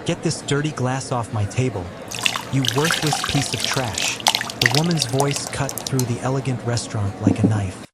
"Get this dirty glass off my table, you worthless piece of trash." The woman's voice cut through the elegant restaurant like a knife.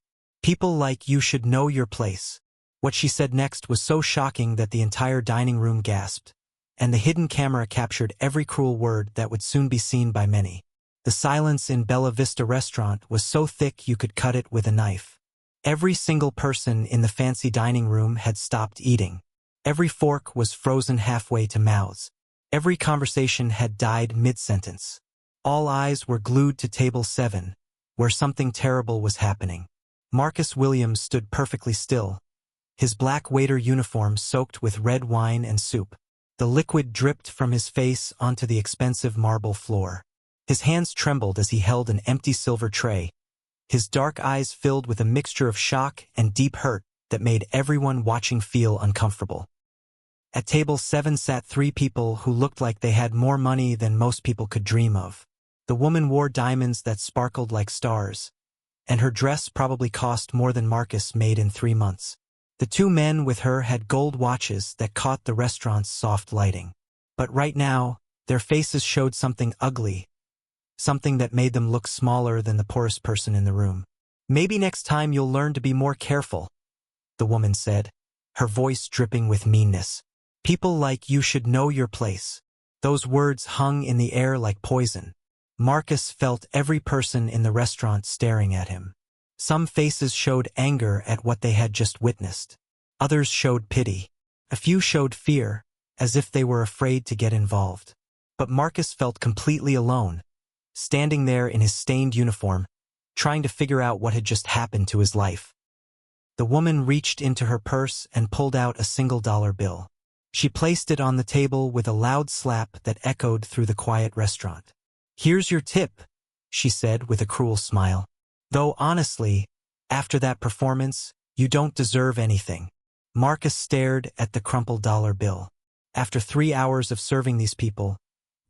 "People like you should know your place." What she said next was so shocking that the entire dining room gasped, and the hidden camera captured every cruel word that would soon be seen by many. The silence in Bella Vista Restaurant was so thick you could cut it with a knife. Every single person in the fancy dining room had stopped eating. Every fork was frozen halfway to mouths. Every conversation had died mid-sentence. All eyes were glued to table 7, where something terrible was happening. Marcus Williams stood perfectly still, his black waiter uniform soaked with red wine and soup. The liquid dripped from his face onto the expensive marble floor. His hands trembled as he held an empty silver tray, his dark eyes filled with a mixture of shock and deep hurt that made everyone watching feel uncomfortable. At table 7 sat 3 people who looked like they had more money than most people could dream of. The woman wore diamonds that sparkled like stars, and her dress probably cost more than Marcus made in 3 months. The 2 men with her had gold watches that caught the restaurant's soft lighting. But right now, their faces showed something ugly, something that made them look smaller than the poorest person in the room. "Maybe next time you'll learn to be more careful," the woman said, her voice dripping with meanness. "People like you should know your place." Those words hung in the air like poison. Marcus felt every person in the restaurant staring at him. Some faces showed anger at what they had just witnessed. Others showed pity. A few showed fear, as if they were afraid to get involved. But Marcus felt completely alone, standing there in his stained uniform, trying to figure out what had just happened to his life. The woman reached into her purse and pulled out a $1 bill. She placed it on the table with a loud slap that echoed through the quiet restaurant. "Here's your tip," she said with a cruel smile. "Though honestly, after that performance, you don't deserve anything." Marcus stared at the crumpled dollar bill. After 3 hours of serving these people,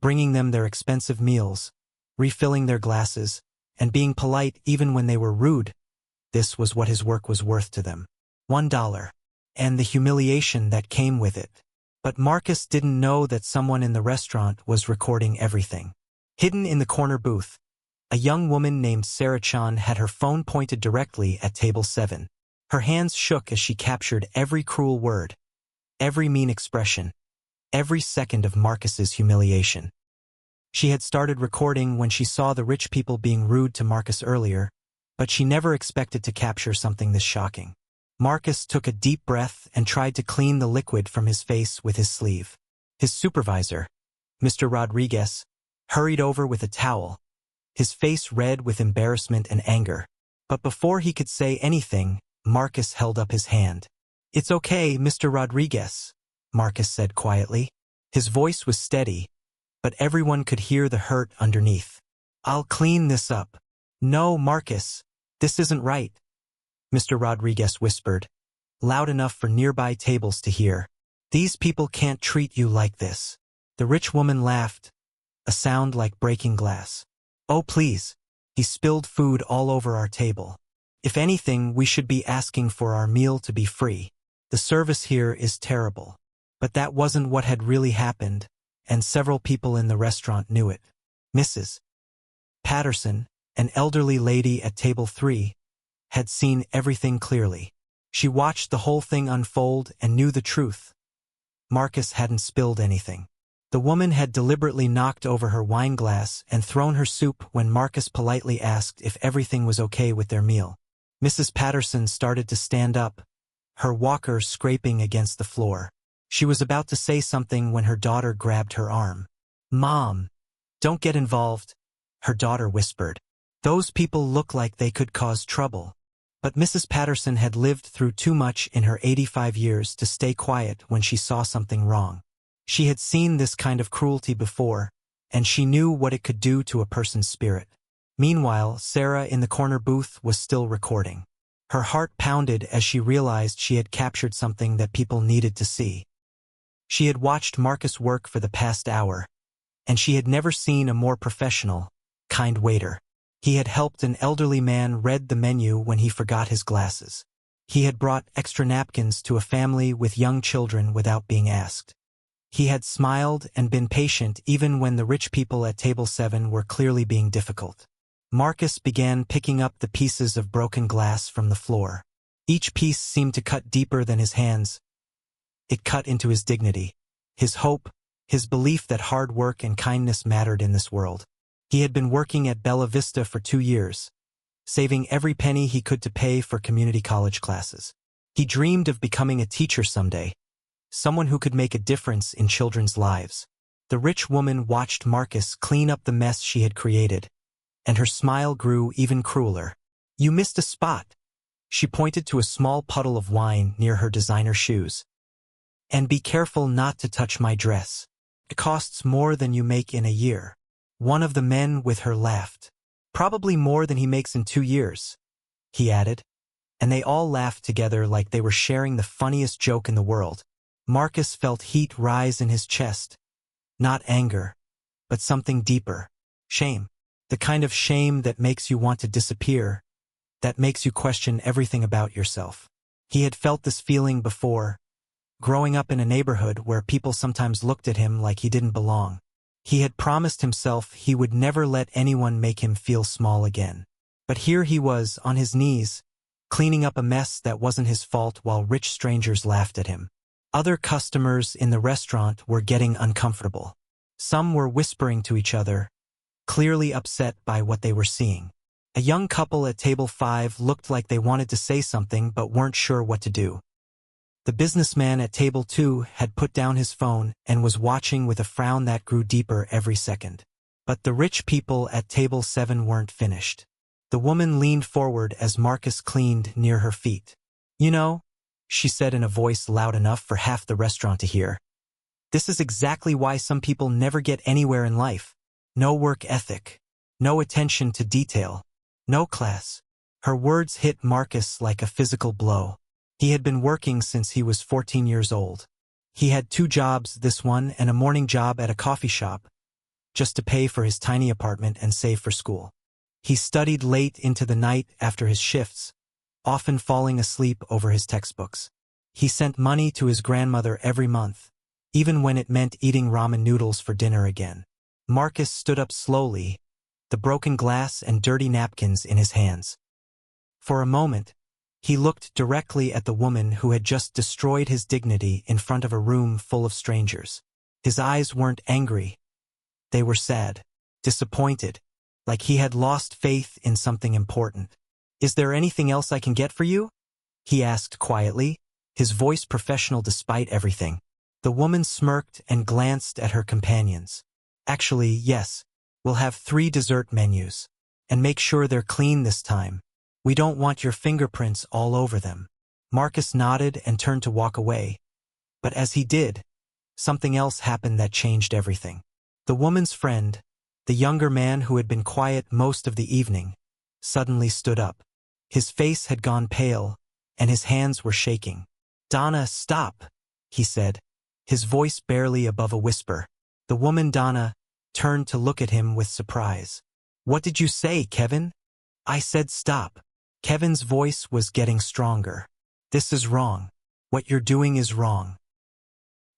bringing them their expensive meals, refilling their glasses, and being polite even when they were rude, this was what his work was worth to them. $1. And the humiliation that came with it. But Marcus didn't know that someone in the restaurant was recording everything. Hidden in the corner booth, a young woman named Sarah Chan had her phone pointed directly at table 7. Her hands shook as she captured every cruel word, every mean expression, every second of Marcus's humiliation. She had started recording when she saw the rich people being rude to Marcus earlier, but she never expected to capture something this shocking. Marcus took a deep breath and tried to clean the liquid from his face with his sleeve. His supervisor, Mr. Rodriguez, hurried over with a towel, his face red with embarrassment and anger. But before he could say anything, Marcus held up his hand. "It's okay, Mr. Rodriguez," Marcus said quietly. His voice was steady, but everyone could hear the hurt underneath. "I'll clean this up." "No, Marcus, this isn't right," Mr. Rodriguez whispered, loud enough for nearby tables to hear. "These people can't treat you like this." The rich woman laughed, a sound like breaking glass. "Oh, please. He spilled food all over our table. If anything, we should be asking for our meal to be free. The service here is terrible." But that wasn't what had really happened, and several people in the restaurant knew it. Mrs. Patterson, an elderly lady at table 3, had seen everything clearly. She watched the whole thing unfold and knew the truth. Marcus hadn't spilled anything. The woman had deliberately knocked over her wine glass and thrown her soup when Marcus politely asked if everything was okay with their meal. Mrs. Patterson started to stand up, her walker scraping against the floor. She was about to say something when her daughter grabbed her arm. "Mom, don't get involved," her daughter whispered. "Those people look like they could cause trouble." But Mrs. Patterson had lived through too much in her 85 years to stay quiet when she saw something wrong. She had seen this kind of cruelty before, and she knew what it could do to a person's spirit. Meanwhile, Sarah in the corner booth was still recording. Her heart pounded as she realized she had captured something that people needed to see. She had watched Marcus work for the past hour, and she had never seen a more professional, kind waiter. He had helped an elderly man read the menu when he forgot his glasses. He had brought extra napkins to a family with young children without being asked. He had smiled and been patient even when the rich people at table 7 were clearly being difficult. Marcus began picking up the pieces of broken glass from the floor. Each piece seemed to cut deeper than his hands. It cut into his dignity, his hope, his belief that hard work and kindness mattered in this world. He had been working at Bella Vista for 2 years, saving every penny he could to pay for community college classes. He dreamed of becoming a teacher someday, someone who could make a difference in children's lives. The rich woman watched Marcus clean up the mess she had created, and her smile grew even crueler. "You missed a spot." She pointed to a small puddle of wine near her designer shoes. "And be careful not to touch my dress. It costs more than you make in a year." One of the men with her laughed. "Probably more than he makes in 2 years," he added. And they all laughed together like they were sharing the funniest joke in the world. Marcus felt heat rise in his chest. Not anger, but something deeper. Shame. The kind of shame that makes you want to disappear, that makes you question everything about yourself. He had felt this feeling before, growing up in a neighborhood where people sometimes looked at him like he didn't belong. He had promised himself he would never let anyone make him feel small again. But here he was, on his knees, cleaning up a mess that wasn't his fault while rich strangers laughed at him. Other customers in the restaurant were getting uncomfortable. Some were whispering to each other, clearly upset by what they were seeing. A young couple at table 5 looked like they wanted to say something but weren't sure what to do. The businessman at table 2 had put down his phone and was watching with a frown that grew deeper every second. But the rich people at table 7 weren't finished. The woman leaned forward as Marcus cleaned near her feet. "You know," she said in a voice loud enough for half the restaurant to hear, "this is exactly why some people never get anywhere in life. No work ethic, no attention to detail, no class." Her words hit Marcus like a physical blow. He had been working since he was 14 years old. He had 2 jobs, this one and a morning job at a coffee shop, just to pay for his tiny apartment and save for school. He studied late into the night after his shifts, often falling asleep over his textbooks. He sent money to his grandmother every month, even when it meant eating ramen noodles for dinner again. Marcus stood up slowly, the broken glass and dirty napkins in his hands. For a moment, he looked directly at the woman who had just destroyed his dignity in front of a room full of strangers. His eyes weren't angry. They were sad, disappointed, like he had lost faith in something important. "Is there anything else I can get for you?" he asked quietly, his voice professional despite everything. The woman smirked and glanced at her companions. "Actually, yes. We'll have 3 dessert menus. And make sure they're clean this time. We don't want your fingerprints all over them." Marcus nodded and turned to walk away. But as he did, something else happened that changed everything. The woman's friend, the younger man who had been quiet most of the evening, suddenly stood up. His face had gone pale, and his hands were shaking. "Donna, stop," he said, his voice barely above a whisper. The woman, Donna, turned to look at him with surprise. "What did you say, Kevin?" "I said stop." Kevin's voice was getting stronger. "This is wrong. What you're doing is wrong."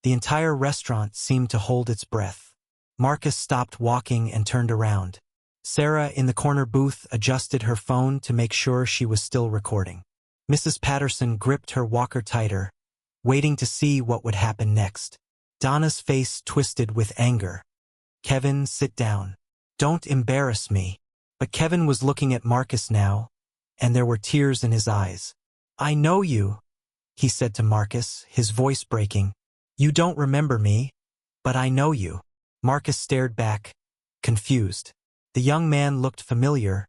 The entire restaurant seemed to hold its breath. Marcus stopped walking and turned around. Sarah in the corner booth adjusted her phone to make sure she was still recording. Mrs. Patterson gripped her walker tighter, waiting to see what would happen next. Donna's face twisted with anger. "Kevin, sit down. Don't embarrass me." But Kevin was looking at Marcus now, and there were tears in his eyes. "I know you," he said to Marcus, his voice breaking. "You don't remember me, but I know you." Marcus stared back, confused. The young man looked familiar,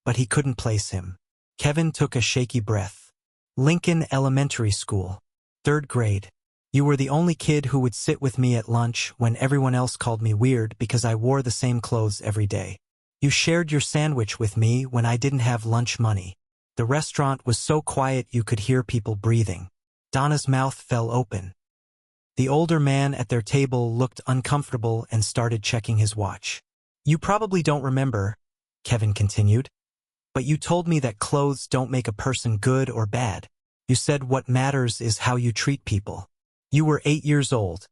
but he couldn't place him. Kevin took a shaky breath. "Lincoln Elementary School. 3rd grade. You were the only kid who would sit with me at lunch when everyone else called me weird because I wore the same clothes every day. You shared your sandwich with me when I didn't have lunch money. The restaurant was so quiet you could hear people breathing." Donna's mouth fell open. The older man at their table looked uncomfortable and started checking his watch. "You probably don't remember," Kevin continued, "but you told me that clothes don't make a person good or bad. You said what matters is how you treat people. You were 8 years old.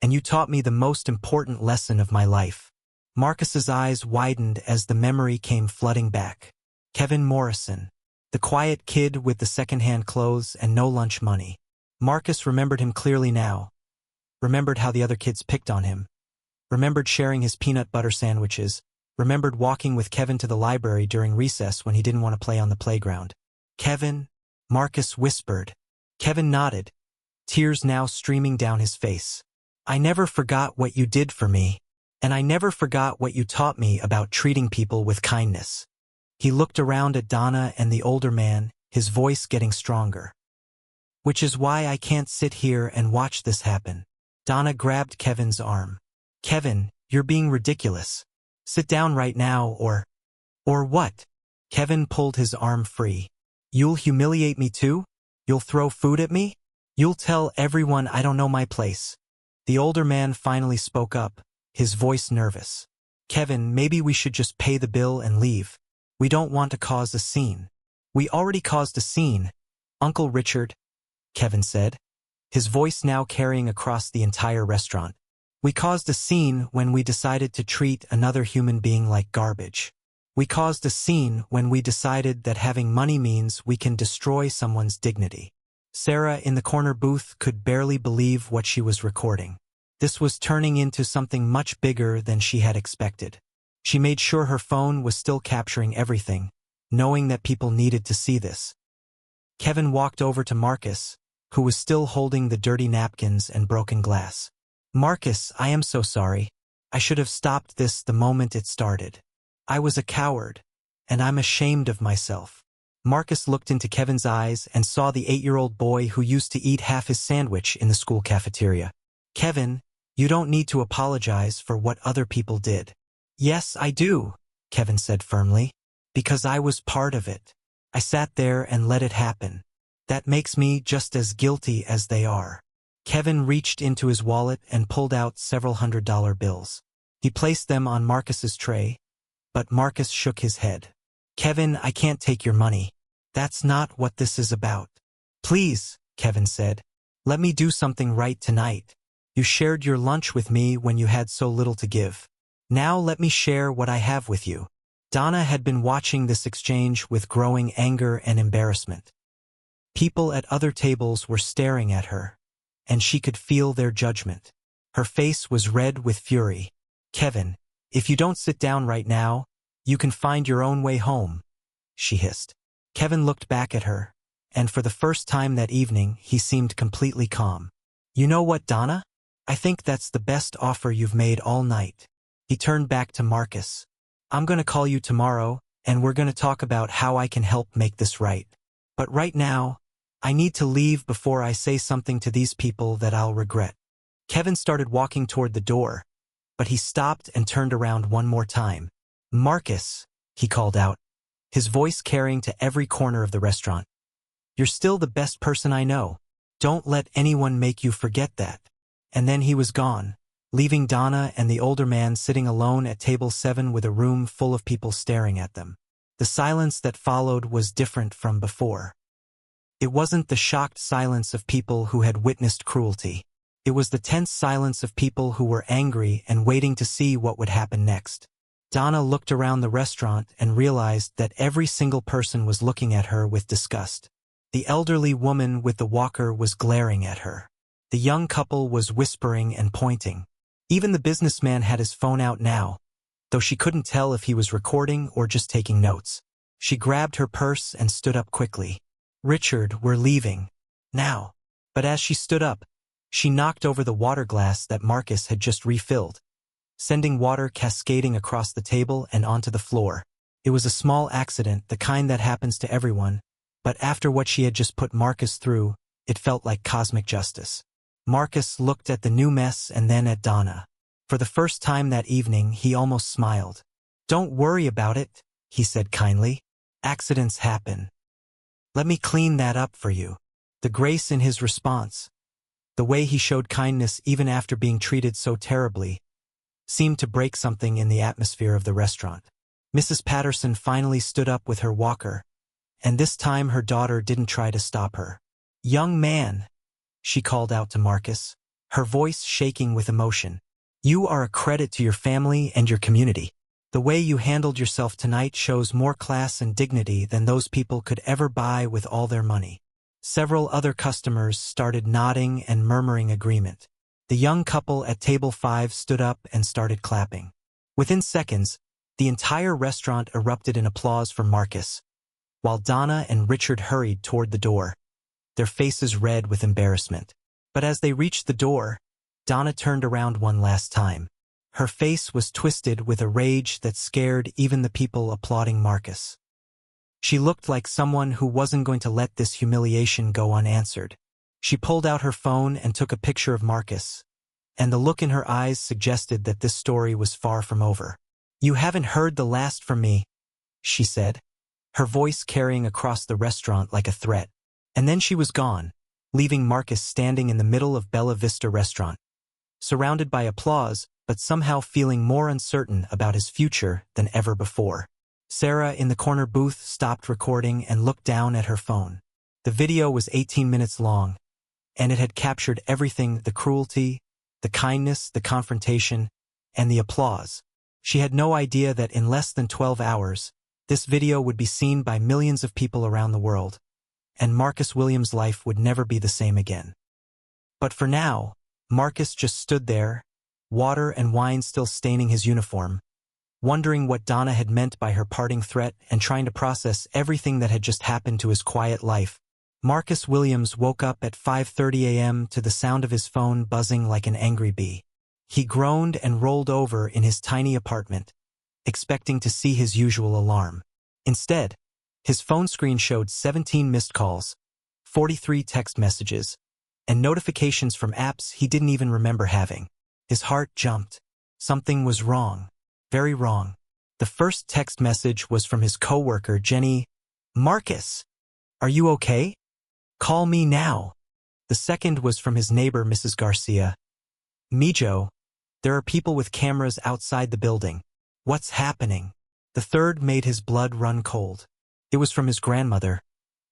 and you taught me the most important lesson of my life. Marcus's eyes widened as the memory came flooding back. Kevin Morrison. The quiet kid with the second-hand clothes and no lunch money. Marcus remembered him clearly now. Remembered how the other kids picked on him. Remembered sharing his peanut butter sandwiches. Remembered walking with Kevin to the library during recess when he didn't want to play on the playground. Kevin? Marcus whispered. Kevin nodded, tears now streaming down his face. I never forgot what you did for me, and I never forgot what you taught me about treating people with kindness. He looked around at Donna and the older man, his voice getting stronger. Which is why I can't sit here and watch this happen. Donna grabbed Kevin's arm. Kevin, you're being ridiculous. Sit down right now or what? Kevin pulled his arm free. You'll humiliate me too? You'll throw food at me? You'll tell everyone I don't know my place. The older man finally spoke up, his voice nervous. Kevin, maybe we should just pay the bill and leave. We don't want to cause a scene. We already caused a scene, Uncle Richard, Kevin said, his voice now carrying across the entire restaurant. We caused a scene when we decided to treat another human being like garbage. We caused a scene when we decided that having money means we can destroy someone's dignity. Sarah in the corner booth could barely believe what she was recording. This was turning into something much bigger than she had expected. She made sure her phone was still capturing everything, knowing that people needed to see this. Kevin walked over to Marcus, who was still holding the dirty napkins and broken glass. Marcus, I am so sorry. I should have stopped this the moment it started. I was a coward, and I'm ashamed of myself. Marcus looked into Kevin's eyes and saw the 8-year-old boy who used to eat half his sandwich in the school cafeteria. Kevin, you don't need to apologize for what other people did. Yes, I do, Kevin said firmly, because I was part of it. I sat there and let it happen. That makes me just as guilty as they are. Kevin reached into his wallet and pulled out several $100 bills. He placed them on Marcus's tray, but Marcus shook his head. Kevin, I can't take your money. That's not what this is about. Please, Kevin said, let me do something right tonight. You shared your lunch with me when you had so little to give. Now let me share what I have with you. Donna had been watching this exchange with growing anger and embarrassment. People at other tables were staring at her, and she could feel their judgment. Her face was red with fury. Kevin, if you don't sit down right now, you can find your own way home, she hissed. Kevin looked back at her, and for the first time that evening, he seemed completely calm. You know what, Donna? I think that's the best offer you've made all night. He turned back to Marcus. I'm going to call you tomorrow, and we're going to talk about how I can help make this right. But right now, I need to leave before I say something to these people that I'll regret. Kevin started walking toward the door, but he stopped and turned around one more time. Marcus, he called out, his voice carrying to every corner of the restaurant. You're still the best person I know. Don't let anyone make you forget that. And then he was gone, leaving Donna and the older man sitting alone at table 7 with a room full of people staring at them. The silence that followed was different from before. It wasn't the shocked silence of people who had witnessed cruelty. It was the tense silence of people who were angry and waiting to see what would happen next. Donna looked around the restaurant and realized that every single person was looking at her with disgust. The elderly woman with the walker was glaring at her. The young couple was whispering and pointing. Even the businessman had his phone out now, though she couldn't tell if he was recording or just taking notes. She grabbed her purse and stood up quickly. Richard, we're leaving. Now. But as she stood up, she knocked over the water glass that Marcus had just refilled, sending water cascading across the table and onto the floor. It was a small accident, the kind that happens to everyone, but after what she had just put Marcus through, it felt like cosmic justice. Marcus looked at the new mess and then at Donna. For the first time that evening, he almost smiled. Don't worry about it, he said kindly. Accidents happen. Let me clean that up for you. The grace in his response, the way he showed kindness even after being treated so terribly, seemed to break something in the atmosphere of the restaurant. Mrs. Patterson finally stood up with her walker, and this time her daughter didn't try to stop her. Young man, she called out to Marcus, her voice shaking with emotion. "You are a credit to your family and your community. The way you handled yourself tonight shows more class and dignity than those people could ever buy with all their money." Several other customers started nodding and murmuring agreement. The young couple at table 5 stood up and started clapping. Within seconds, the entire restaurant erupted in applause for Marcus, while Donna and Richard hurried toward the door, their faces red with embarrassment. But as they reached the door, Donna turned around one last time. Her face was twisted with a rage that scared even the people applauding Marcus. She looked like someone who wasn't going to let this humiliation go unanswered. She pulled out her phone and took a picture of Marcus, and the look in her eyes suggested that this story was far from over. "You haven't heard the last from me," she said, her voice carrying across the restaurant like a threat. And then she was gone, leaving Marcus standing in the middle of Bella Vista Restaurant, surrounded by applause, but somehow feeling more uncertain about his future than ever before. Sarah in the corner booth stopped recording and looked down at her phone. The video was 18 minutes long, and it had captured everything: the cruelty, the kindness, the confrontation, and the applause. She had no idea that in less than 12 hours, this video would be seen by millions of people around the world, and Marcus Williams' life would never be the same again. But for now, Marcus just stood there, water and wine still staining his uniform, wondering what Donna had meant by her parting threat and trying to process everything that had just happened to his quiet life. Marcus Williams woke up at 5:30 a.m. to the sound of his phone buzzing like an angry bee. He groaned and rolled over in his tiny apartment, expecting to see his usual alarm. Instead, his phone screen showed 17 missed calls, 43 text messages, and notifications from apps he didn't even remember having. His heart jumped. Something was wrong. Very wrong. The first text message was from his coworker, Jenny. "Marcus, are you okay? Call me now." The second was from his neighbor, Mrs. Garcia. "Mijo, there are people with cameras outside the building. What's happening?" The third made his blood run cold. It was from his grandmother.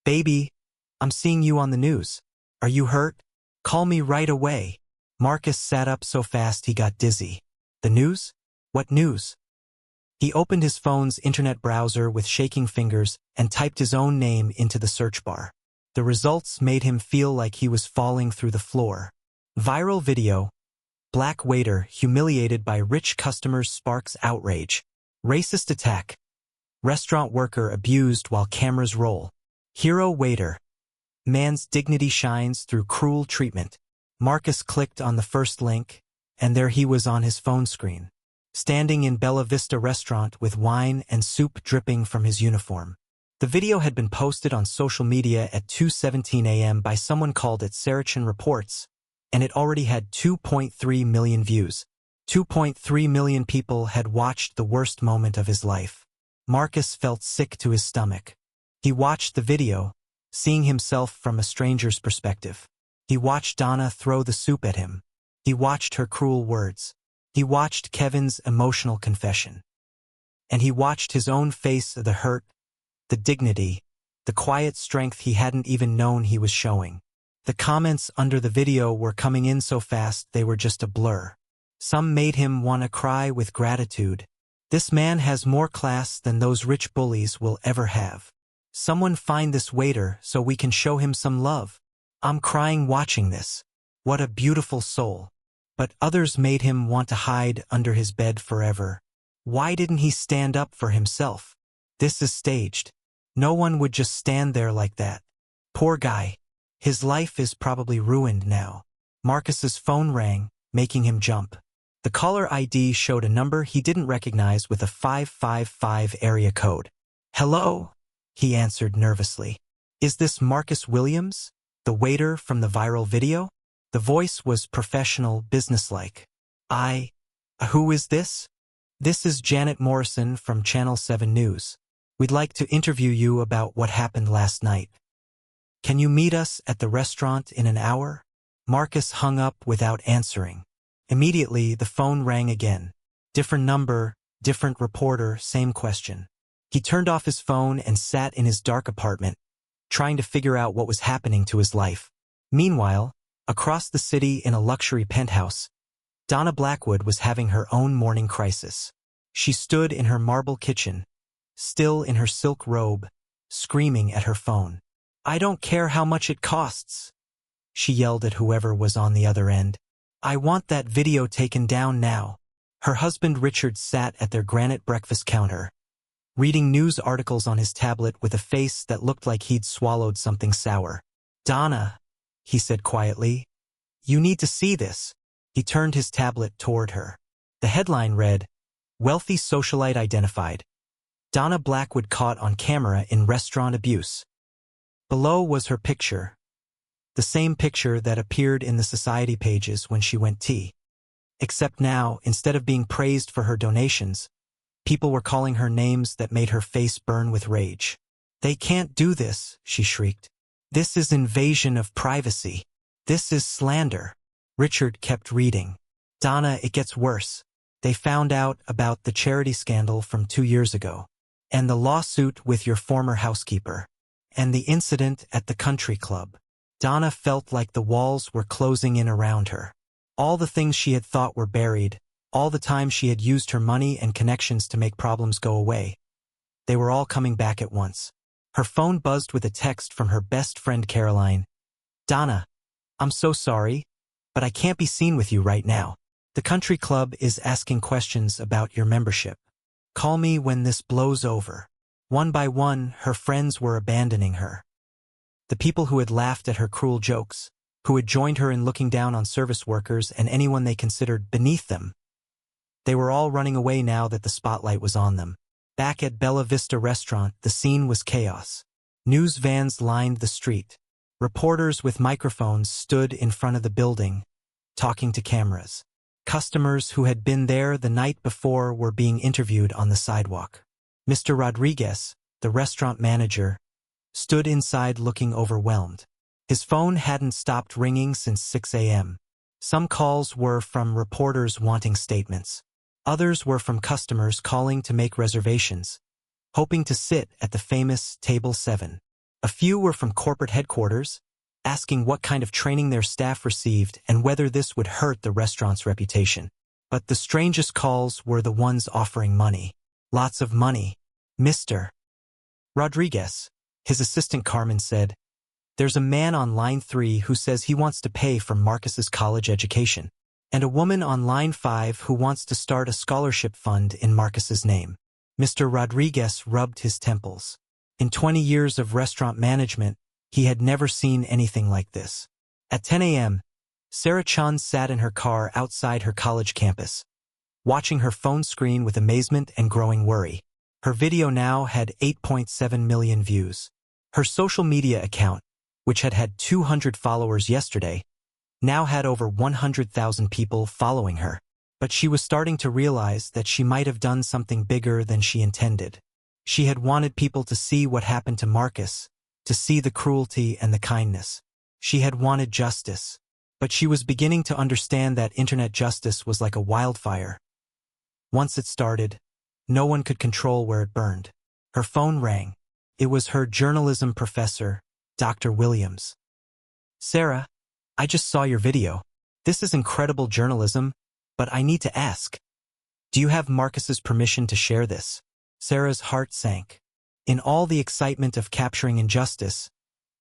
"Baby, I'm seeing you on the news. Are you hurt? Call me right away." Marcus sat up so fast he got dizzy. The news? What news? He opened his phone's internet browser with shaking fingers and typed his own name into the search bar. The results made him feel like he was falling through the floor. Viral video. Black waiter humiliated by rich customers sparks outrage. Racist attack. Restaurant worker abused while cameras roll. Hero waiter. Man's dignity shines through cruel treatment. Marcus clicked on the first link, and there he was on his phone screen, standing in Bella Vista Restaurant with wine and soup dripping from his uniform. The video had been posted on social media at 2:17 a.m. by someone called it Saracen Reports, and it already had 2.3 million views. 2.3 million people had watched the worst moment of his life. Marcus felt sick to his stomach. He watched the video, seeing himself from a stranger's perspective. He watched Donna throw the soup at him. He watched her cruel words. He watched Kevin's emotional confession. And he watched his own face, the hurt, the dignity, the quiet strength he hadn't even known he was showing. The comments under the video were coming in so fast they were just a blur. Some made him want to cry with gratitude. "This man has more class than those rich bullies will ever have. Someone find this waiter so we can show him some love. I'm crying watching this. What a beautiful soul." But others made him want to hide under his bed forever. Why didn't he stand up for himself? This is staged. No one would just stand there like that. Poor guy. His life is probably ruined now. Marcus's phone rang, making him jump. The caller ID showed a number he didn't recognize with a 555 area code. "Hello?" he answered nervously. "Is this Marcus Williams, the waiter from the viral video?" The voice was professional, businesslike. Who is this?" "This is Janet Morrison from Channel 7 News. We'd like to interview you about what happened last night. Can you meet us at the restaurant in an hour?" Marcus hung up without answering. Immediately, the phone rang again. Different number, different reporter, same question. He turned off his phone and sat in his dark apartment, trying to figure out what was happening to his life. Meanwhile, Across the city in a luxury penthouse, Donna Blackwood was having her own morning crisis. She stood in her marble kitchen, still in her silk robe, screaming at her phone. "I don't care how much it costs," she yelled at whoever was on the other end. "I want that video taken down now." Her husband Richard sat at their granite breakfast counter, reading news articles on his tablet with a face that looked like he'd swallowed something sour. "Donna," he said quietly, "you need to see this." He turned his tablet toward her. The headline read, "Wealthy socialite identified. Donna Blackwood caught on camera in restaurant abuse." Below was her picture, the same picture that appeared in the society pages when she went tea. Except now, instead of being praised for her donations, people were calling her names that made her face burn with rage. "They can't do this," she shrieked. "This is invasion of privacy. This is slander." Richard kept reading. "Donna, it gets worse. They found out about the charity scandal from 2 years ago, and the lawsuit with your former housekeeper, and the incident at the country club." Donna felt like the walls were closing in around her. All the things she had thought were buried, all the time she had used her money and connections to make problems go away, they were all coming back at once. Her phone buzzed with a text from her best friend Caroline. "Donna, I'm so sorry, but I can't be seen with you right now. The country club is asking questions about your membership. Call me when this blows over." One by one, her friends were abandoning her. The people who had laughed at her cruel jokes, who had joined her in looking down on service workers and anyone they considered beneath them. They were all running away now that the spotlight was on them. Back at Bella Vista Restaurant, the scene was chaos. News vans lined the street. Reporters with microphones stood in front of the building, talking to cameras. Customers who had been there the night before were being interviewed on the sidewalk. Mr. Rodriguez, the restaurant manager, stood inside looking overwhelmed. His phone hadn't stopped ringing since 6 a.m. Some calls were from reporters wanting statements. Others were from customers calling to make reservations, hoping to sit at the famous Table 7. A few were from corporate headquarters, asking what kind of training their staff received and whether this would hurt the restaurant's reputation. But the strangest calls were the ones offering money. Lots of money. "Mr. Rodriguez," his assistant Carmen said, "there's a man on line 3 who says he wants to pay for Marcus's college education, and a woman on line 5 who wants to start a scholarship fund in Marcus's name." Mr. Rodriguez rubbed his temples. In 20 years of restaurant management, he had never seen anything like this. At 10 a.m., Sarah Chun sat in her car outside her college campus, watching her phone screen with amazement and growing worry. Her video now had 8.7 million views. Her social media account, which had had 200 followers yesterday, now had over 100,000 people following her. But she was starting to realize that she might have done something bigger than she intended. She had wanted people to see what happened to Marcus, to see the cruelty and the kindness. She had wanted justice. But she was beginning to understand that internet justice was like a wildfire. Once it started, no one could control where it burned. Her phone rang. It was her journalism professor, Dr. Williams. "Sarah, I just saw your video. This is incredible journalism, but I need to ask. Do you have Marcus's permission to share this?" Sarah's heart sank. In all the excitement of capturing injustice,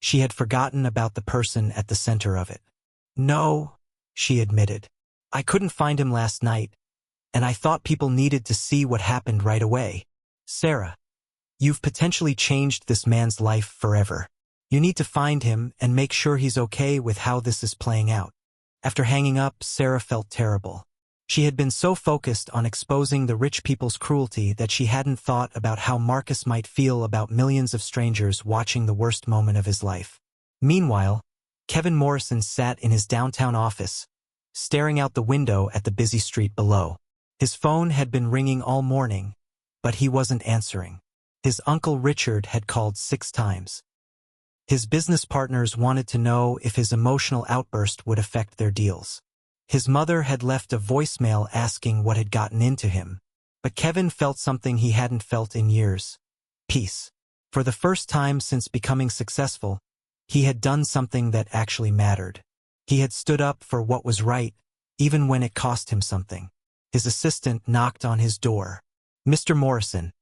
she had forgotten about the person at the center of it. "No," she admitted. "I couldn't find him last night, and I thought people needed to see what happened right away." "Sarah, you've potentially changed this man's life forever. You need to find him and make sure he's okay with how this is playing out." After hanging up, Sarah felt terrible. She had been so focused on exposing the rich people's cruelty that she hadn't thought about how Marcus might feel about millions of strangers watching the worst moment of his life. Meanwhile, Kevin Morrison sat in his downtown office, staring out the window at the busy street below. His phone had been ringing all morning, but he wasn't answering. His uncle Richard had called 6 times. His business partners wanted to know if his emotional outburst would affect their deals. His mother had left a voicemail asking what had gotten into him. But Kevin felt something he hadn't felt in years. Peace. For the first time since becoming successful, he had done something that actually mattered. He had stood up for what was right, even when it cost him something. His assistant knocked on his door. "Mr. Morrison,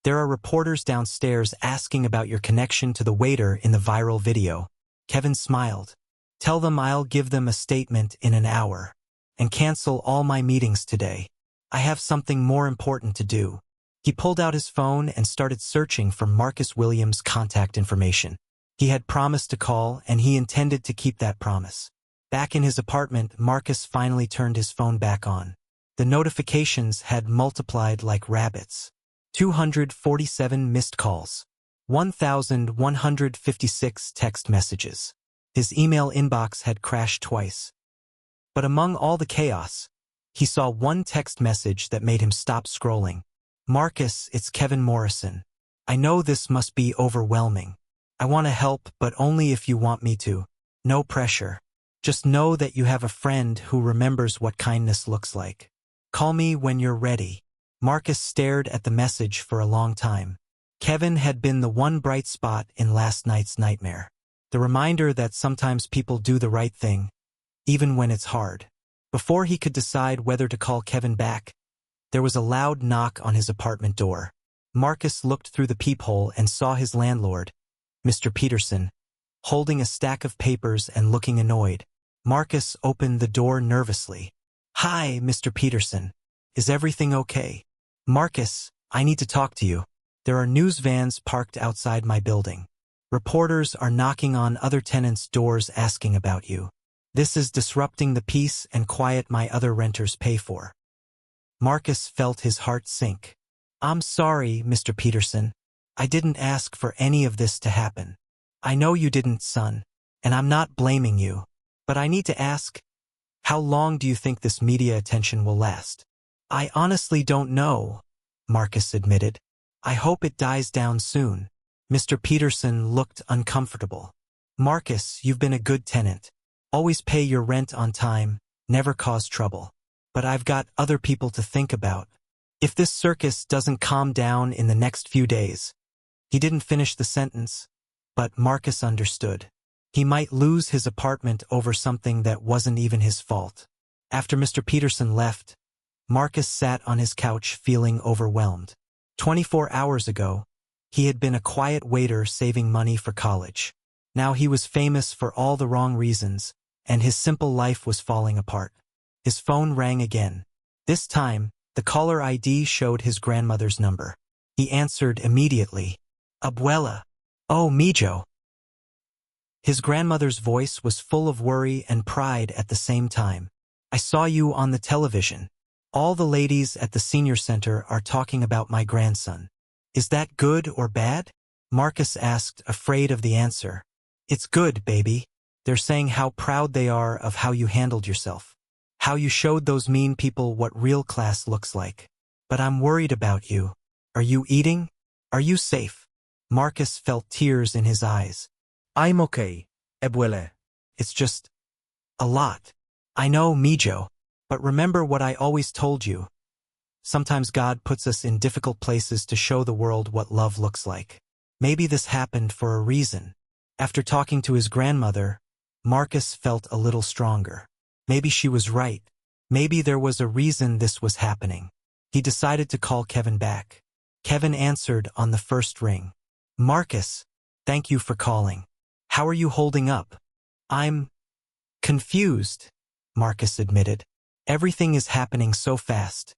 there are reporters downstairs asking about your connection to the waiter in the viral video." Kevin smiled. "Tell them I'll give them a statement in an hour. And cancel all my meetings today. I have something more important to do." He pulled out his phone and started searching for Marcus Williams' contact information. He had promised to call, and he intended to keep that promise. Back in his apartment, Marcus finally turned his phone back on. The notifications had multiplied like rabbits. 247 missed calls. 1,156 text messages. His email inbox had crashed twice. But among all the chaos, he saw one text message that made him stop scrolling. "Marcus, it's Kevin Morrison. I know this must be overwhelming. I want to help, but only if you want me to. No pressure. Just know that you have a friend who remembers what kindness looks like. Call me when you're ready." Marcus stared at the message for a long time. Kevin had been the one bright spot in last night's nightmare. The reminder that sometimes people do the right thing, even when it's hard. Before he could decide whether to call Kevin back, there was a loud knock on his apartment door. Marcus looked through the peephole and saw his landlord, Mr. Peterson, holding a stack of papers and looking annoyed. Marcus opened the door nervously. "Hi, Mr. Peterson. Is everything okay?" "Marcus, I need to talk to you. There are news vans parked outside my building. Reporters are knocking on other tenants' doors asking about you. This is disrupting the peace and quiet my other renters pay for." Marcus felt his heart sink. "I'm sorry, Mr. Peterson. I didn't ask for any of this to happen. I know you didn't, son, and I'm not blaming you. But I need to ask, how long do you think this media attention will last?" "I honestly don't know," Marcus admitted. "I hope it dies down soon." Mr. Peterson looked uncomfortable. "Marcus, you've been a good tenant. Always pay your rent on time, never cause trouble. But I've got other people to think about. If this circus doesn't calm down in the next few days." He didn't finish the sentence, but Marcus understood. He might lose his apartment over something that wasn't even his fault. After Mr. Peterson left, Marcus sat on his couch feeling overwhelmed. 24 hours ago, he had been a quiet waiter saving money for college. Now he was famous for all the wrong reasons, and his simple life was falling apart. His phone rang again. This time, the caller ID showed his grandmother's number. He answered immediately. "Abuela. Oh, Mijo." His grandmother's voice was full of worry and pride at the same time. "I saw you on the television. All the ladies at the senior center are talking about my grandson. Is that good or bad?" Marcus asked, afraid of the answer. "It's good, baby. They're saying how proud they are of how you handled yourself. How you showed those mean people what real class looks like. But I'm worried about you. Are you eating? Are you safe?" Marcus felt tears in his eyes. "I'm okay, abuela. "It's just a lot. I know, Mijo. But remember what I always told you. Sometimes God puts us in difficult places to show the world what love looks like. Maybe this happened for a reason." After talking to his grandmother, Marcus felt a little stronger. Maybe she was right. Maybe there was a reason this was happening. He decided to call Kevin back. Kevin answered on the first ring. "Marcus, thank you for calling. How are you holding up?" "I'm confused," Marcus admitted. "Everything is happening so fast.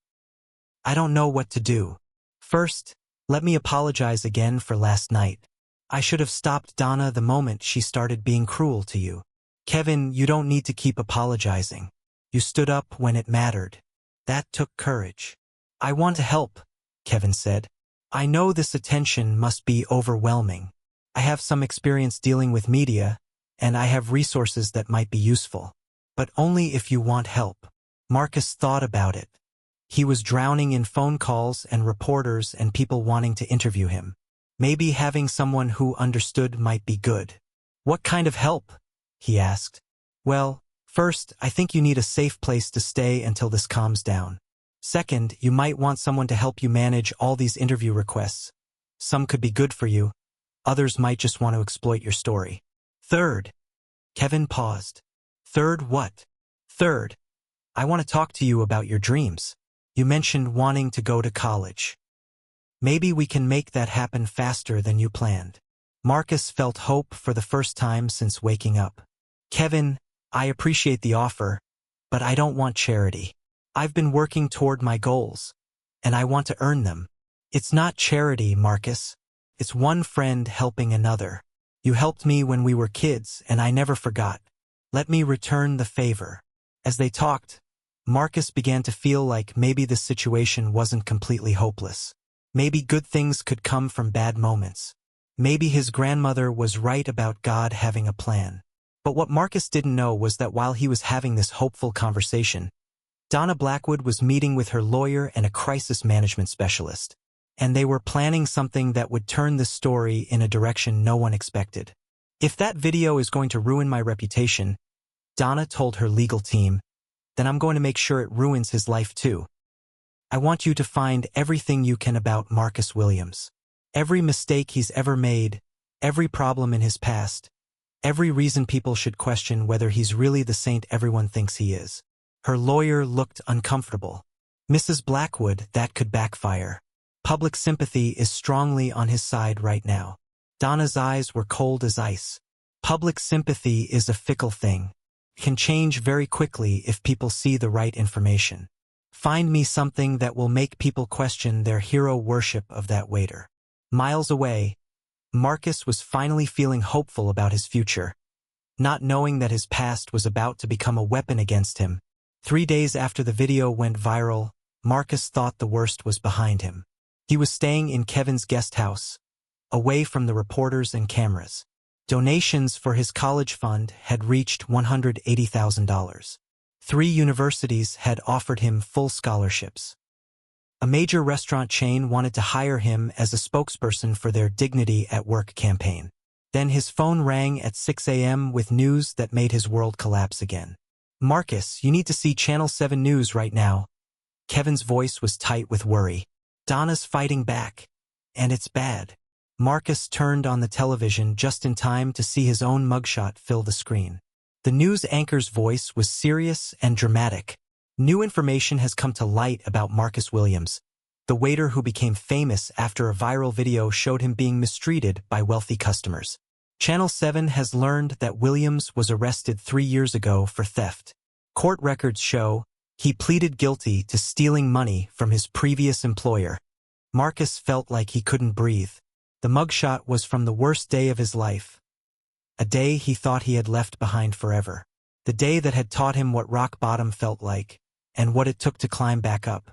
I don't know what to do. First, let me apologize again for last night. I should have stopped Donna the moment she started being cruel to you. Kevin, you don't need to keep apologizing. You stood up when it mattered. That took courage." "I want to help," Kevin said. "I know this attention must be overwhelming. I have some experience dealing with media, and I have resources that might be useful. But only if you want help." Marcus thought about it. He was drowning in phone calls and reporters and people wanting to interview him. Maybe having someone who understood might be good. "What kind of help?" he asked. "Well, first, I think you need a safe place to stay until this calms down. Second, you might want someone to help you manage all these interview requests. Some could be good for you. Others might just want to exploit your story. Third," Kevin paused. Third what? Third, I want to talk to you about your dreams. You mentioned wanting to go to college. Maybe we can make that happen faster than you planned. Marcus felt hope for the first time since waking up. Kevin, I appreciate the offer, but I don't want charity. I've been working toward my goals, and I want to earn them. It's not charity, Marcus. It's one friend helping another. You helped me when we were kids, and I never forgot. Let me return the favor. As they talked, Marcus began to feel like maybe the situation wasn't completely hopeless. Maybe good things could come from bad moments. Maybe his grandmother was right about God having a plan. But what Marcus didn't know was that while he was having this hopeful conversation, Donna Blackwood was meeting with her lawyer and a crisis management specialist, and they were planning something that would turn the story in a direction no one expected. If that video is going to ruin my reputation, Donna told her legal team, then I'm going to make sure it ruins his life too. I want you to find everything you can about Marcus Williams. Every mistake he's ever made, every problem in his past, every reason people should question whether he's really the saint everyone thinks he is. Her lawyer looked uncomfortable. Mrs. Blackwood, that could backfire. Public sympathy is strongly on his side right now. Donna's eyes were cold as ice. Public sympathy is a fickle thing. It can change very quickly if people see the right information. Find me something that will make people question their hero worship of that waiter. Miles away, Marcus was finally feeling hopeful about his future, not knowing that his past was about to become a weapon against him. 3 days after the video went viral, Marcus thought the worst was behind him. He was staying in Kevin's guest house, away from the reporters and cameras. Donations for his college fund had reached $180,000. 3 universities had offered him full scholarships. A major restaurant chain wanted to hire him as a spokesperson for their Dignity at Work campaign. Then his phone rang at 6 a.m. with news that made his world collapse again. Marcus, you need to see Channel 7 News right now. Kevin's voice was tight with worry. Donna's fighting back, and it's bad. Marcus turned on the television just in time to see his own mugshot fill the screen. The news anchor's voice was serious and dramatic. New information has come to light about Marcus Williams, the waiter who became famous after a viral video showed him being mistreated by wealthy customers. Channel 7 has learned that Williams was arrested 3 years ago for theft. Court records show he pleaded guilty to stealing money from his previous employer. Marcus felt like he couldn't breathe. The mugshot was from the worst day of his life. A day he thought he had left behind forever. The day that had taught him what rock bottom felt like, and what it took to climb back up.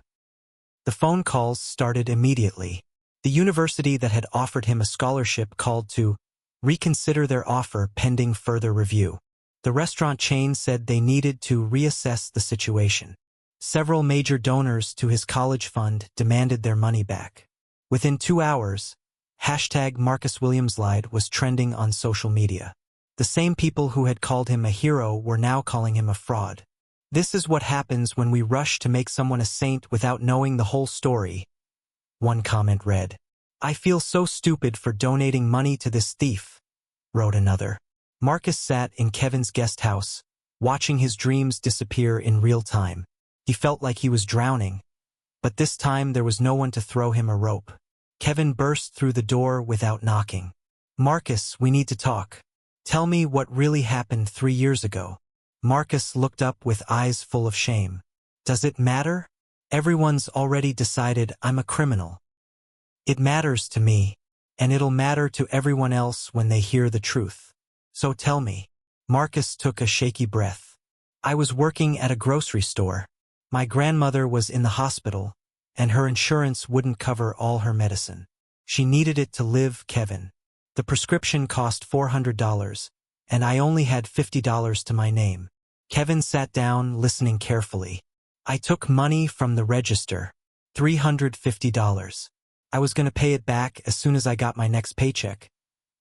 The phone calls started immediately. The university that had offered him a scholarship called to reconsider their offer pending further review. The restaurant chain said they needed to reassess the situation. Several major donors to his college fund demanded their money back. Within 2 hours, #MarcusWilliamsLied was trending on social media. The same people who had called him a hero were now calling him a fraud. This is what happens when we rush to make someone a saint without knowing the whole story. One comment read, "I feel so stupid for donating money to this thief," wrote another. Marcus sat in Kevin's guest house, watching his dreams disappear in real time. He felt like he was drowning, but this time there was no one to throw him a rope. Kevin burst through the door without knocking. "Marcus, we need to talk. Tell me what really happened 3 years ago." Marcus looked up with eyes full of shame. "Does it matter? Everyone's already decided I'm a criminal. It matters to me, and it'll matter to everyone else when they hear the truth. So tell me." Marcus took a shaky breath. "I was working at a grocery store. My grandmother was in the hospital, and her insurance wouldn't cover all her medicine. She needed it to live, Kevin. The prescription cost $400, and I only had $50 to my name." Kevin sat down, listening carefully. "I took money from the register, $350. I was going to pay it back as soon as I got my next paycheck,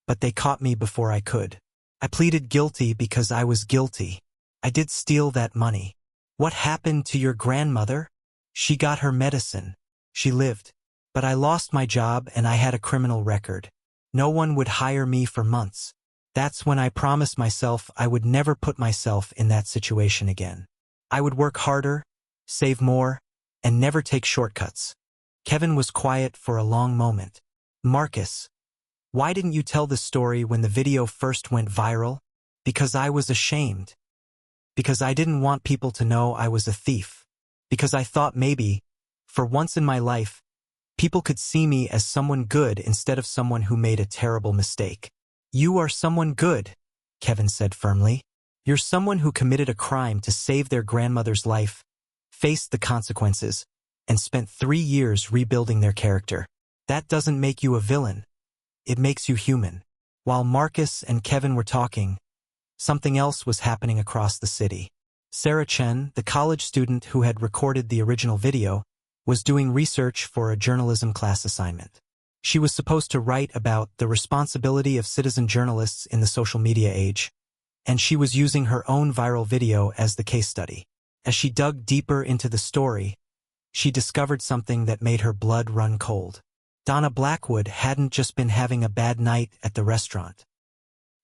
but they caught me before I could. I pleaded guilty because I was guilty. I did steal that money." "What happened to your grandmother?" "She got her medicine. She lived. But I lost my job and I had a criminal record. No one would hire me for months. That's when I promised myself I would never put myself in that situation again. I would work harder, save more, and never take shortcuts. Kevin was quiet for a long moment. Marcus, why didn't you tell the story when the video first went viral? Because I was ashamed. Because I didn't want people to know I was a thief. Because I thought maybe, for once in my life, people could see me as someone good instead of someone who made a terrible mistake. You are someone good, Kevin said firmly. You're someone who committed a crime to save their grandmother's life, faced the consequences, and spent 3 years rebuilding their character. That doesn't make you a villain. It makes you human. While Marcus and Kevin were talking, something else was happening across the city. Sarah Chen, the college student who had recorded the original video, was doing research for a journalism class assignment. She was supposed to write about the responsibility of citizen journalists in the social media age, and she was using her own viral video as the case study. As she dug deeper into the story, she discovered something that made her blood run cold. Donna Blackwood hadn't just been having a bad night at the restaurant.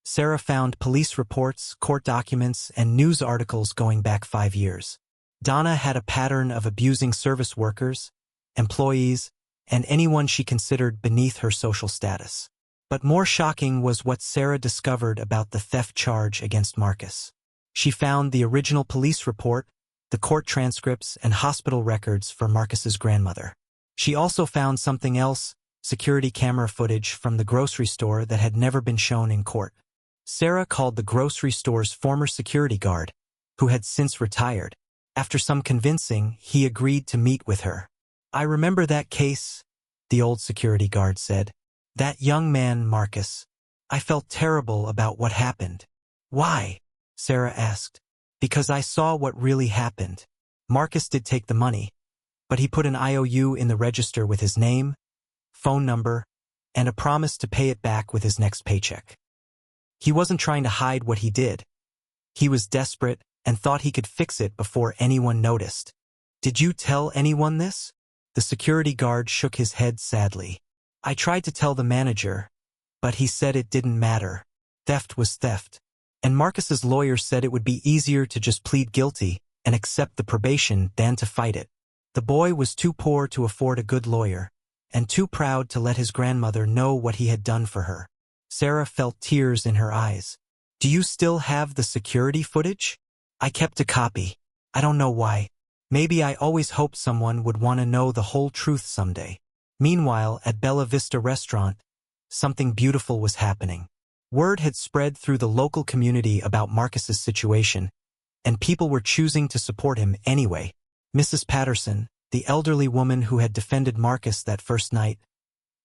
Sarah found police reports, court documents, and news articles going back 5 years. Donna had a pattern of abusing service workers, employees, and anyone she considered beneath her social status. But more shocking was what Sarah discovered about the theft charge against Marcus. She found the original police report, the court transcripts, and hospital records for Marcus's grandmother. She also found something else, security camera footage from the grocery store that had never been shown in court. Sarah called the grocery store's former security guard, who had since retired. After some convincing, he agreed to meet with her. I remember that case, the old security guard said. That young man, Marcus. I felt terrible about what happened. Why? Sarah asked. Because I saw what really happened. Marcus did take the money, but he put an IOU in the register with his name, phone number, and a promise to pay it back with his next paycheck. He wasn't trying to hide what he did. He was desperate and thought he could fix it before anyone noticed. Did you tell anyone this? The security guard shook his head sadly. I tried to tell the manager, but he said it didn't matter. Theft was theft. And Marcus's lawyer said it would be easier to just plead guilty and accept the probation than to fight it. The boy was too poor to afford a good lawyer, and too proud to let his grandmother know what he had done for her. Sarah felt tears in her eyes. Do you still have the security footage? I kept a copy. I don't know why. Maybe I always hoped someone would want to know the whole truth someday. Meanwhile, at Bella Vista Restaurant, something beautiful was happening. Word had spread through the local community about Marcus's situation, and people were choosing to support him anyway. Mrs. Patterson, the elderly woman who had defended Marcus that first night,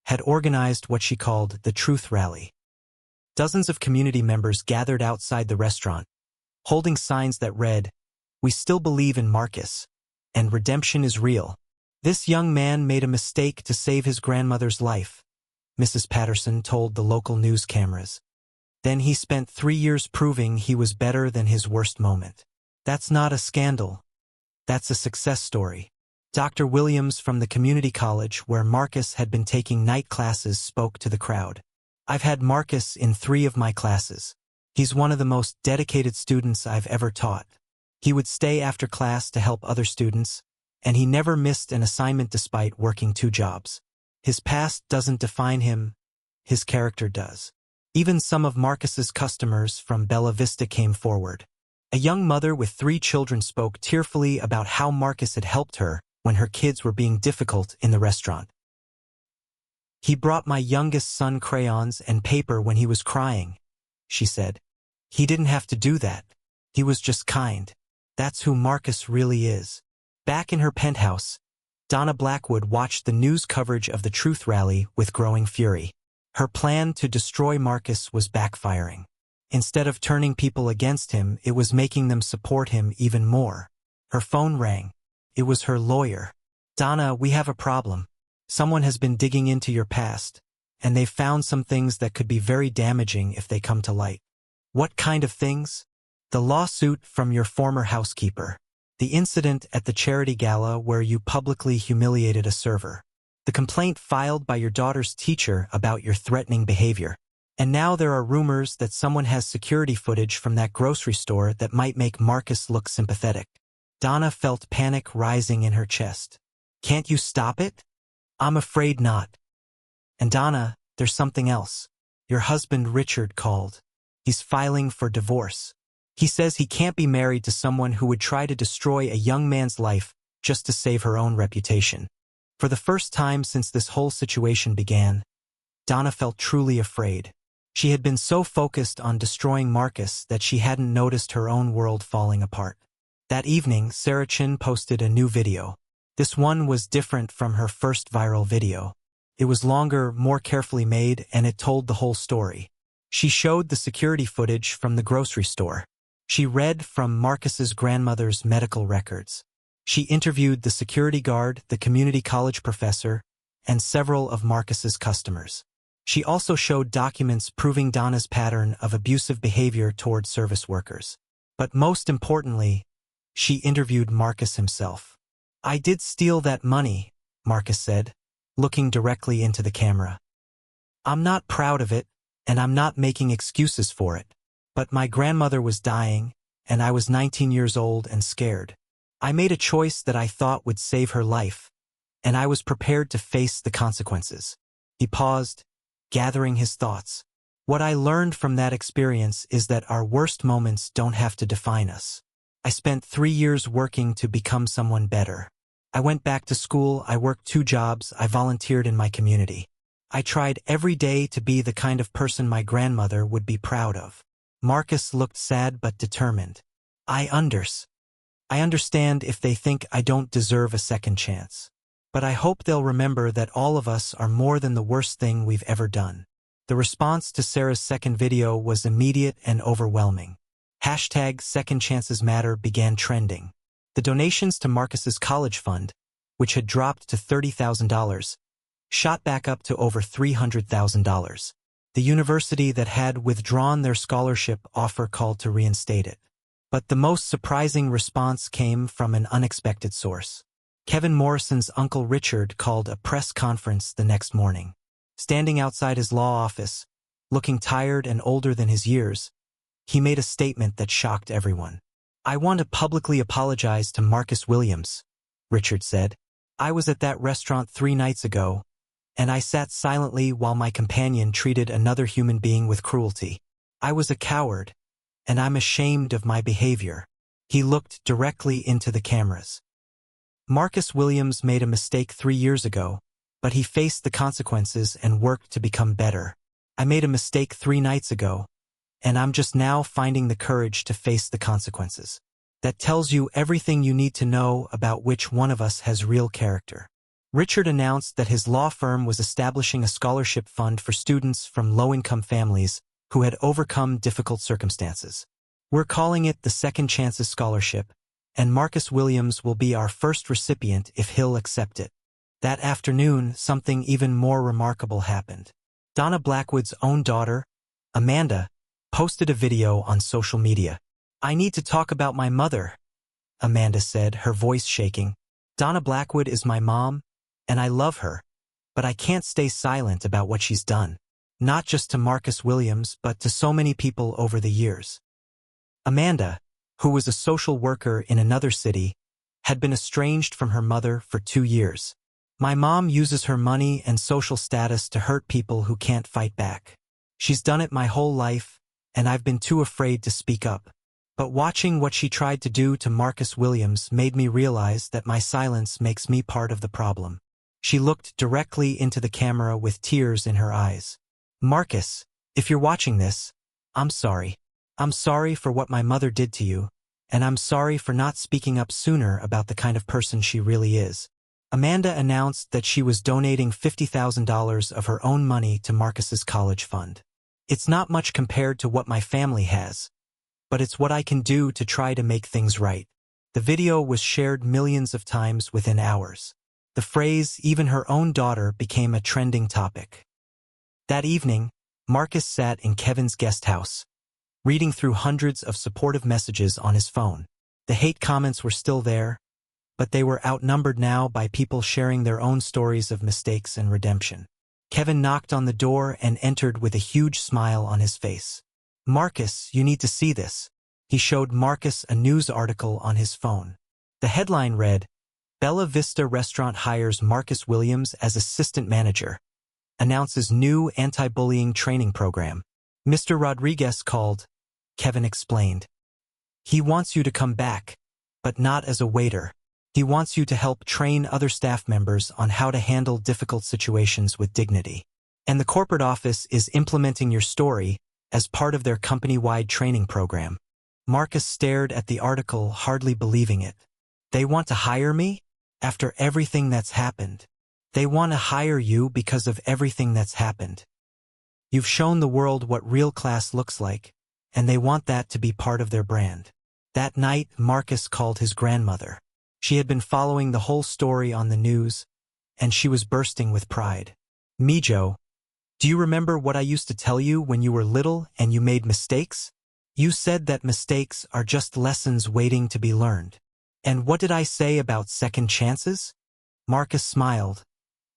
had organized what she called the Truth Rally. Dozens of community members gathered outside the restaurant, holding signs that read, "We still believe in Marcus, and redemption is real. This young man made a mistake to save his grandmother's life," Mrs. Patterson told the local news cameras. Then he spent 3 years proving he was better than his worst moment. That's not a scandal. That's a success story. Dr. Williams from the community college where Marcus had been taking night classes spoke to the crowd. I've had Marcus in 3 of my classes. He's one of the most dedicated students I've ever taught. He would stay after class to help other students, and he never missed an assignment despite working 2 jobs. His past doesn't define him, his character does. Even some of Marcus's customers from Bella Vista came forward. A young mother with 3 children spoke tearfully about how Marcus had helped her when her kids were being difficult in the restaurant. He brought my youngest son crayons and paper when he was crying, she said. He didn't have to do that. He was just kind. That's who Marcus really is. Back in her penthouse, Donna Blackwood watched the news coverage of the Truth Rally with growing fury. Her plan to destroy Marcus was backfiring. Instead of turning people against him, it was making them support him even more. Her phone rang. It was her lawyer. Donna, we have a problem. Someone has been digging into your past, and they've found some things that could be very damaging if they come to light. What kind of things? The lawsuit from your former housekeeper. The incident at the charity gala where you publicly humiliated a server. The complaint filed by your daughter's teacher about your threatening behavior. And now there are rumors that someone has security footage from that grocery store that might make Marcus look sympathetic. Donna felt panic rising in her chest. Can't you stop it? I'm afraid not. And Donna, there's something else. Your husband Richard called. He's filing for divorce. He says he can't be married to someone who would try to destroy a young man's life just to save her own reputation. For the first time since this whole situation began, Donna felt truly afraid. She had been so focused on destroying Marcus that she hadn't noticed her own world falling apart. That evening, Sarah Chin posted a new video. This one was different from her first viral video. It was longer, more carefully made, and it told the whole story. She showed the security footage from the grocery store. She read from Marcus's grandmother's medical records. She interviewed the security guard, the community college professor, and several of Marcus's customers. She also showed documents proving Donna's pattern of abusive behavior toward service workers. But most importantly, she interviewed Marcus himself. I did steal that money, Marcus said, looking directly into the camera. I'm not proud of it, and I'm not making excuses for it. But my grandmother was dying, and I was 19 years old and scared. I made a choice that I thought would save her life, and I was prepared to face the consequences. He paused, gathering his thoughts. What I learned from that experience is that our worst moments don't have to define us. I spent 3 years working to become someone better. I went back to school, I worked 2 jobs, I volunteered in my community. I tried every day to be the kind of person my grandmother would be proud of. Marcus looked sad but determined. I understand if they think I don't deserve a second chance. But I hope they'll remember that all of us are more than the worst thing we've ever done. The response to Sarah's second video was immediate and overwhelming. #SecondChancesMatter began trending. The donations to Marcus's college fund, which had dropped to $30,000, shot back up to over $300,000. The university that had withdrawn their scholarship offer called to reinstate it. But the most surprising response came from an unexpected source. Kevin Morrison's uncle Richard called a press conference the next morning. Standing outside his law office, looking tired and older than his years, he made a statement that shocked everyone. I want to publicly apologize to Marcus Williams, Richard said. I was at that restaurant 3 nights ago, and I sat silently while my companion treated another human being with cruelty. I was a coward, and I'm ashamed of my behavior. He looked directly into the cameras. Marcus Williams made a mistake 3 years ago, but he faced the consequences and worked to become better. I made a mistake 3 nights ago, and I'm just now finding the courage to face the consequences. That tells you everything you need to know about which one of us has real character. Richard announced that his law firm was establishing a scholarship fund for students from low-income families who had overcome difficult circumstances. We're calling it the Second Chances Scholarship, and Marcus Williams will be our first recipient if he'll accept it. That afternoon, something even more remarkable happened. Donna Blackwood's own daughter, Amanda, posted a video on social media. I need to talk about my mother, Amanda said, her voice shaking. Donna Blackwood is my mom, and I love her, but I can't stay silent about what she's done. Not just to Marcus Williams, but to so many people over the years. Amanda, who was a social worker in another city, had been estranged from her mother for 2 years. My mom uses her money and social status to hurt people who can't fight back. She's done it my whole life, and I've been too afraid to speak up. But watching what she tried to do to Marcus Williams made me realize that my silence makes me part of the problem. She looked directly into the camera with tears in her eyes. Marcus, if you're watching this, I'm sorry. I'm sorry for what my mother did to you, and I'm sorry for not speaking up sooner about the kind of person she really is. Amanda announced that she was donating $50,000 of her own money to Marcus's college fund. It's not much compared to what my family has, but it's what I can do to try to make things right. The video was shared millions of times within hours. The phrase, even her own daughter, became a trending topic. That evening, Marcus sat in Kevin's guest house, reading through hundreds of supportive messages on his phone. The hate comments were still there, but they were outnumbered now by people sharing their own stories of mistakes and redemption. Kevin knocked on the door and entered with a huge smile on his face. "Marcus, you need to see this." He showed Marcus a news article on his phone. The headline read, "Bella Vista Restaurant hires Marcus Williams as assistant manager. Announces new anti-bullying training program." "Mr. Rodriguez called," Kevin explained. "He wants you to come back, but not as a waiter. He wants you to help train other staff members on how to handle difficult situations with dignity. And the corporate office is implementing your story as part of their company-wide training program." Marcus stared at the article, hardly believing it. "They want to hire me? After everything that's happened? They want to hire you because of everything that's happened. You've shown the world what real class looks like, and they want that to be part of their brand." That night, Marcus called his grandmother. She had been following the whole story on the news, and she was bursting with pride. "Mijo, do you remember what I used to tell you when you were little and you made mistakes? You said that mistakes are just lessons waiting to be learned. And what did I say about second chances?" Marcus smiled,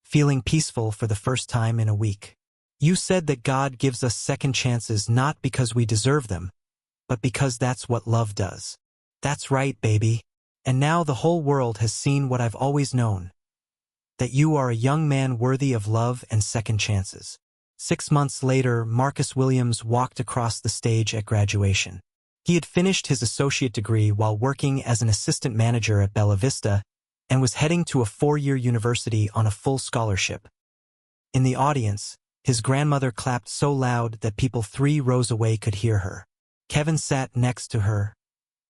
feeling peaceful for the first time in a week. "You said that God gives us second chances not because we deserve them, but because that's what love does." "That's right, baby. And now the whole world has seen what I've always known. That you are a young man worthy of love and second chances." 6 months later, Marcus Williams walked across the stage at graduation. He had finished his associate degree while working as an assistant manager at Bella Vista and was heading to a 4-year university on a full scholarship. In the audience, his grandmother clapped so loud that people 3 rows away could hear her. Kevin sat next to her,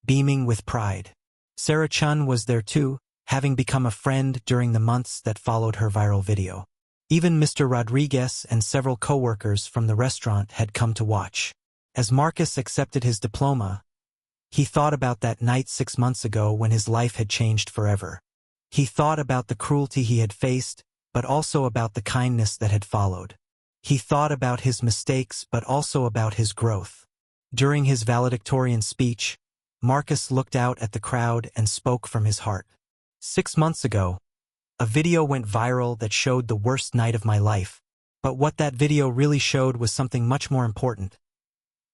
beaming with pride. Sarah Chun was there too, having become a friend during the months that followed her viral video. Even Mr. Rodriguez and several co-workers from the restaurant had come to watch. As Marcus accepted his diploma, he thought about that night 6 months ago when his life had changed forever. He thought about the cruelty he had faced, but also about the kindness that had followed. He thought about his mistakes, but also about his growth. During his valedictorian speech, Marcus looked out at the crowd and spoke from his heart. 6 months ago, a video went viral that showed the worst night of my life. But what that video really showed was something much more important.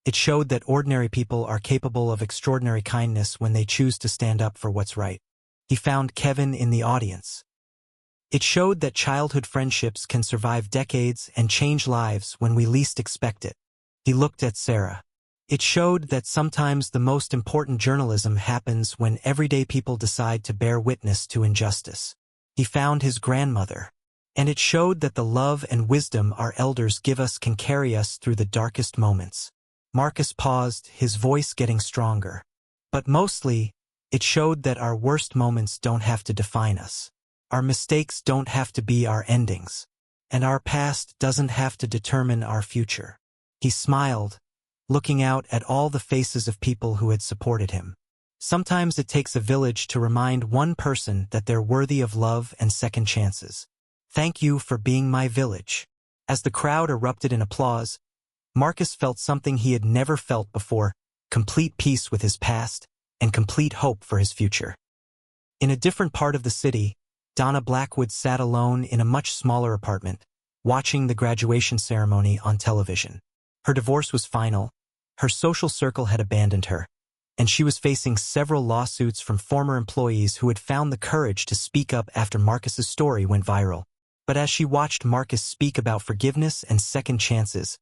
It showed that ordinary people are capable of extraordinary kindness when they choose to stand up for what's right. He found Kevin in the audience. It showed that childhood friendships can survive decades and change lives when we least expect it. He looked at Sarah. It showed that sometimes the most important journalism happens when everyday people decide to bear witness to injustice. He found his grandmother. And it showed that the love and wisdom our elders give us can carry us through the darkest moments. Marcus paused, his voice getting stronger. But mostly, it showed that our worst moments don't have to define us. Our mistakes don't have to be our endings. And our past doesn't have to determine our future. He smiled, looking out at all the faces of people who had supported him. Sometimes it takes a village to remind one person that they're worthy of love and second chances. Thank you for being my village. As the crowd erupted in applause, Marcus felt something he had never felt before, complete peace with his past and complete hope for his future. In a different part of the city, Donna Blackwood sat alone in a much smaller apartment, watching the graduation ceremony on television. Her divorce was final, her social circle had abandoned her, and she was facing several lawsuits from former employees who had found the courage to speak up after Marcus's story went viral. But as she watched Marcus speak about forgiveness and second chances,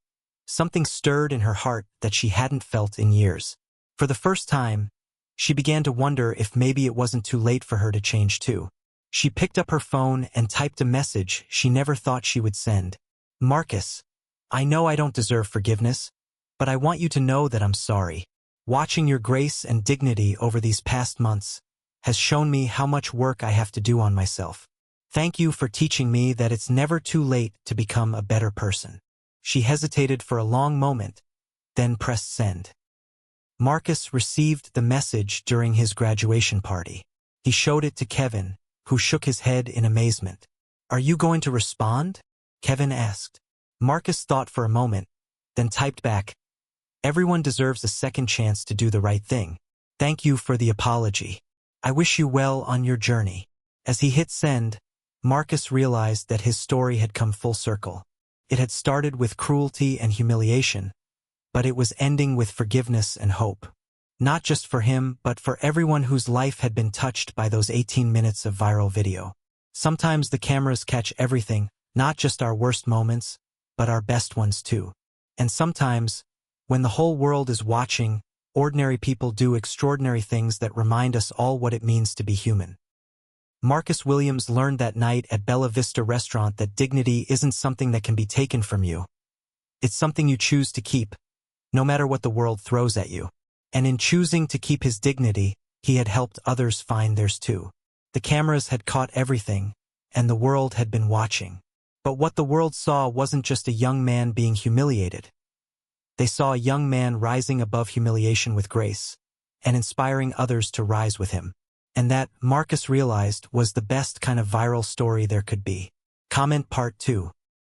something stirred in her heart that she hadn't felt in years. For the first time, she began to wonder if maybe it wasn't too late for her to change too. She picked up her phone and typed a message she never thought she would send. "Marcus, I know I don't deserve forgiveness, but I want you to know that I'm sorry. Watching your grace and dignity over these past months has shown me how much work I have to do on myself. Thank you for teaching me that it's never too late to become a better person." She hesitated for a long moment, then pressed send. Marcus received the message during his graduation party. He showed it to Kevin, who shook his head in amazement. "Are you going to respond?" Kevin asked. Marcus thought for a moment, then typed back, "Everyone deserves a second chance to do the right thing. Thank you for the apology. I wish you well on your journey." As he hit send, Marcus realized that his story had come full circle. It had started with cruelty and humiliation, but it was ending with forgiveness and hope. Not just for him, but for everyone whose life had been touched by those 18 minutes of viral video. Sometimes the cameras catch everything, not just our worst moments, but our best ones too. And sometimes, when the whole world is watching, ordinary people do extraordinary things that remind us all what it means to be human. Marcus Williams learned that night at Bella Vista Restaurant that dignity isn't something that can be taken from you. It's something you choose to keep, no matter what the world throws at you. And in choosing to keep his dignity, he had helped others find theirs too. The cameras had caught everything, and the world had been watching. But what the world saw wasn't just a young man being humiliated. They saw a young man rising above humiliation with grace, and inspiring others to rise with him. And that, Marcus realized, was the best kind of viral story there could be. Comment Part 2.